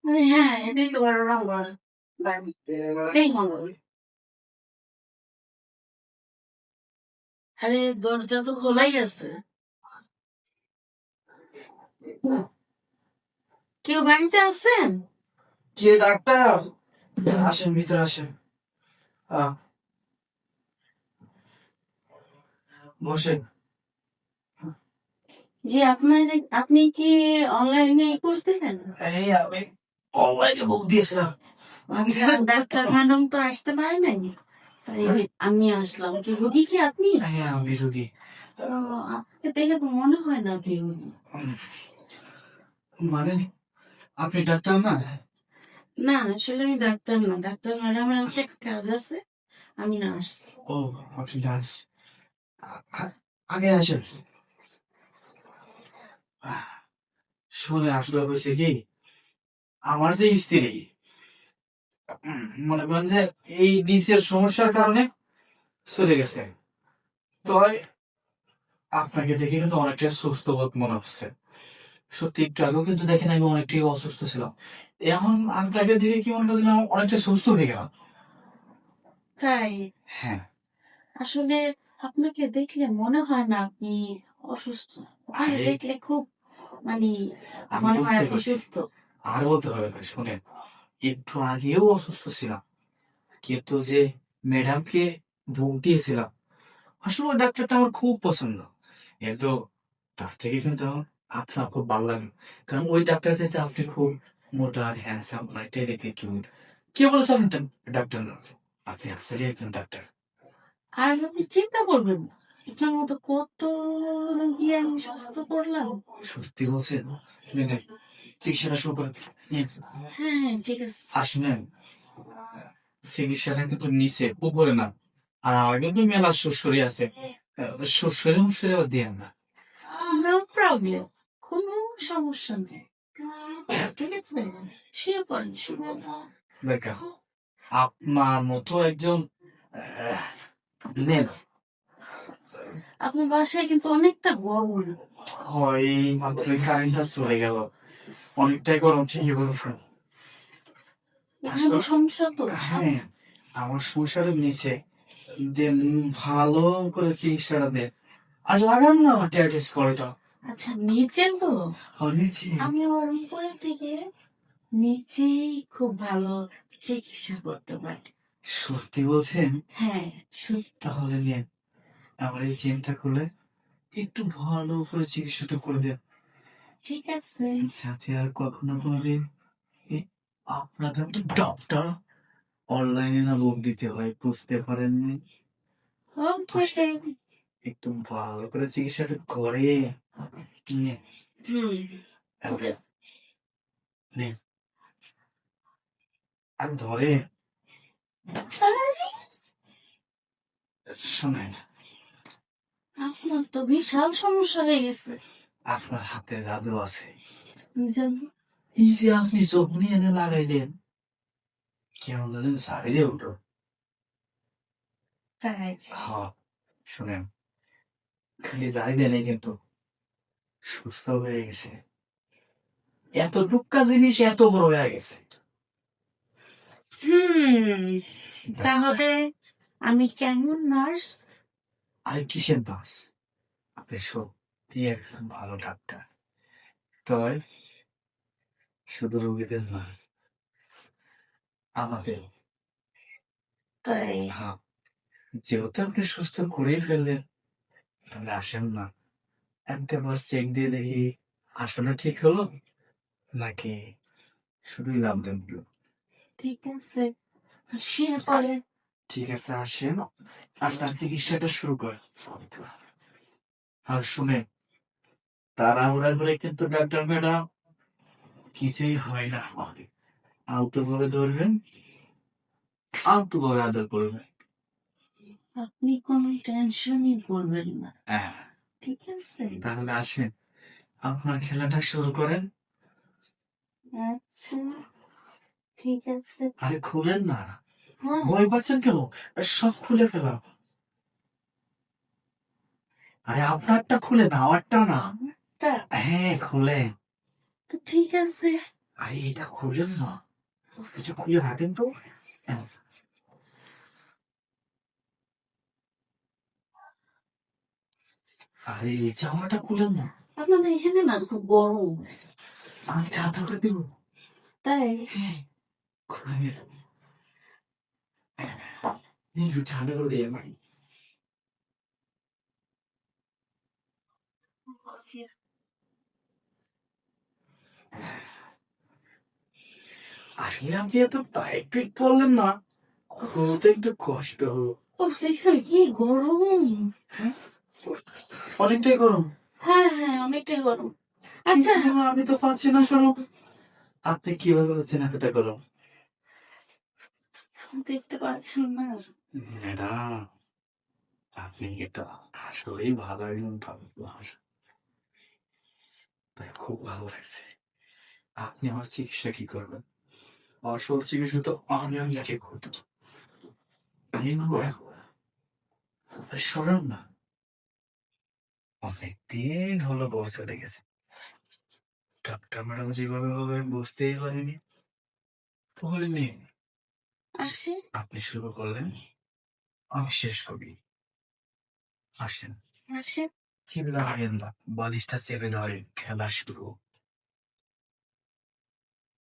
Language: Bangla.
হ্যাঁ, এটাই তো বড় রঙ বাড়ি। এটাই মঙ্গল। আরে দরজা তো খোলাই আছে। কেউ বাড়িতে আছেন? কে ডাক্তার? আসেন ভিতরে আসেন। বসেন। জি, আপনি কি অনলাইনে কোর্স দিলেন? এই আমি অনলাইনে বুক দিয়েছিলাম। আচ্ছা, ডাক্তার ম্যাডাম তো আসতে পারে নাই, তাই আমি আসলাম। কি রুগী কি আপনি? হ্যাঁ আমি রুগী। ও, আপনাকে দেখে তো মনে হয় না আপনি রুগী। মানে আপনি ডাক্তার না? না, আসলে আমি ডাক্তার না। ডাক্তার ম্যাডামের আজকে একটা কাজ আছে, আমি নার্স। ও আপনি নার্স। আগে আসেন। শুনে আসলে হয়েছে কি, আমার যে স্ত্রী মনে করেন যে এই নিচের সমস্যার কারণে চলে গেছে। তো আপনাকে দেখে কিন্তু অনেকটা সুস্থ বোধ মনে হচ্ছে। সত্যি একটু আগেও কিন্তু দেখেন আমি অনেকটাই অসুস্থ ছিলাম। এখন আপনাকে দেখে কি মনে করছিলাম অনেকটা সুস্থ হয়ে গেলাম। তাই? হ্যাঁ। আসলে আপনাকে দেখলে মনে হয় না আপনি অসুস্থ। আপনাকে আরে দেখলে খুব মানে আমি মনে হয় বুঝতে আপনি পারছি। সুস্থ। আর বলতে হবে না, শুনেন, একটু আগেও অসুস্থ ছিলাম, কিন্তু যে ম্যাডামকে ভোগ দিয়েছিলাম, আসলে ওই ডাক্তারটা আমার খুব পছন্দ। কিন্তু তার থেকে কিন্তু আমার আপনার খুব ভালো লাগে, কারণ ওই ডাক্তার চাইতে আপনি খুব মোটা আর হ্যান্ডসাম, অনেকটাই দেখতে কিউট। কে বলেছে আপনি ডাক্তার না? আপনি আসলে একজন ডাক্তার। আর আপনি চিন্তা করবেন না। আপনার মতো কত রোগী আমি সুস্থ করলাম। সত্যি বলছেন? নেন, নেন, চিকিৎসাটা শুরু করেন। নেন। হ্যাঁ, ঠিক আছে। আসলে চিকিৎসাটা কিন্তু নিচে, উপরে না। আর আমার কিন্তু মেলা সুড়সুড়ি আছে, সুড়সুড়ি মুড়সুড়ি আবার দিয়েন না। নো প্রবলেম, কোনো সমস্যা নেই। ঠিক আছে, শুয়ে পড়েন, শুয়ে পড়েন। দেখা আপনার মতো একজন নেন। আপনার বাসায় কিন্তু অনেকটা গরম। হয় মাত্র কারেন্টটা চলে গেল, অনেকটাই গরম, ঠিকই বলছেন। এখানে সমস্যা তো। হ্যাঁ, আমার সংসারে নিচে দেন, ভালো করে চিকিৎসাটা দেন। আর লাগান না টেস্ট করেটা। আচ্ছা, নিচে তো নিচে আমি ওর উপরে থেকে নিচেই খুব ভালো চিকিৎসা করতে পারি। সত্যি বলছেন? হ্যাঁ, সত্যি। তাহলে নেন, আমার এই চেনটা খুলে একটু ভালো করে চিকিৎসাটা করে দেন, ঠিক আছে। যাতে আর কখনো কোনোদিন এ- আপনাদের মতো ডক্টর অনলাইনে না লোক দিতে হয়, বুঝতে পারেননি? ওকে। একটু ভালো করে চিকিৎসাটা করে নিয়ে হুম, ঠিক আছে। নিন। আর ধরে শোনেন, আপনার তো বিশাল সমস্যা হয়ে গেছে। আপনার হাতে জাদু আছে। জানো? এই যে আপনি চোখ নিয়ে এনে লাগাইলেন, কেমন জানেন সারিয়ে উঠো। তাই? হ্যাঁ, শোনেন, খালি যাই দেন কিন্তু সুস্থ হয়ে গেছে। এত টুক্কা জিনিস এত বড় হয়ে গেছে। হুম, তাহলে আমি কেমন নার্স? আর কিসের বাস, আপনি সত্যি একজন ভালো ডাক্তার। তবে শুধু রোগীদের না, আমাদের। তাই? হ্যাঁ, যেহেতু আপনি সুস্থ করেই ফেললেন, তাহলে আসেন না, একবার চেক দিয়ে দেখি আসলে ঠিক হলো নাকি শুধুই লাভ দেন। ঠিক আছে, শুয়ে পড়ে। ঠিক আছে, আসেন, আপনার চিকিৎসাটা শুরু করেন। আর শুনে, তাড়াহুড়া করে কিন্তু ডাক্তার ম্যাডাম কিছুই হয় না, আলতো ভাবে ধরবেন, আলতো ভাবে আদর করবেন। আপনি কোনো টেনশনই করবেন না, হ্যাঁ, ঠিক আছে? তাহলে আসেন, আপনার খেলাটা শুরু করেন। আচ্ছা, ঠিক আছে। আরে খুলেন না, হ্যাঁ, ভয় পাচ্ছেন কেন? সব খুলে ফেলা। আরে আপনারটা খুলে না, আমারটা না। আমারটা? হ্যাঁ খুলে। তো ঠিক আছে। আরে এটা খুলেন না, কিছু খুলে হাঁটেন তো। আরে এই জামাটা খুলেন না, আপনাদের এখানে না খুব গরম। আমি চাদর করে দিব। তাই হ্যাঁ, খুলেন, একটু চাদর করে দিয়ে আমার। আসলে আপনি এত টাইট ফিট বললেন না, খুলতে একটু কষ্ট হলো। ও দেখছেন কি গরম। অনেকটাই গরম। হ্যাঁ হ্যাঁ অনেকটাই গরম। আচ্ছা কিন্তু আমি তো পাচ্ছি না সরব। আপনি কিভাবে বলছেন এতটা গরম? দেখতে পাচ্ছেন না? ম্যাডাম, আপনি এটা আসলেই ভালো একজন মানুষ, তাই খুব ভালো লাগছে। আপনি আমার চিকিৎসা কি করবেন? আসল চিকিৎসা তো আমি যাকে করতে সরব না, অনেকদিন হলো বস চলে গেছে। ডাক্তার ম্যাডাম যেভাবে হবে আমি বুঝতেই পারিনি। বলিনি, আসে আপনি শুরু করলেন, আমি শেষ করি। আসেন, আসে। চিল্লাবেন না, বালিশটা চেপে ধরেন, খেলা শুরু।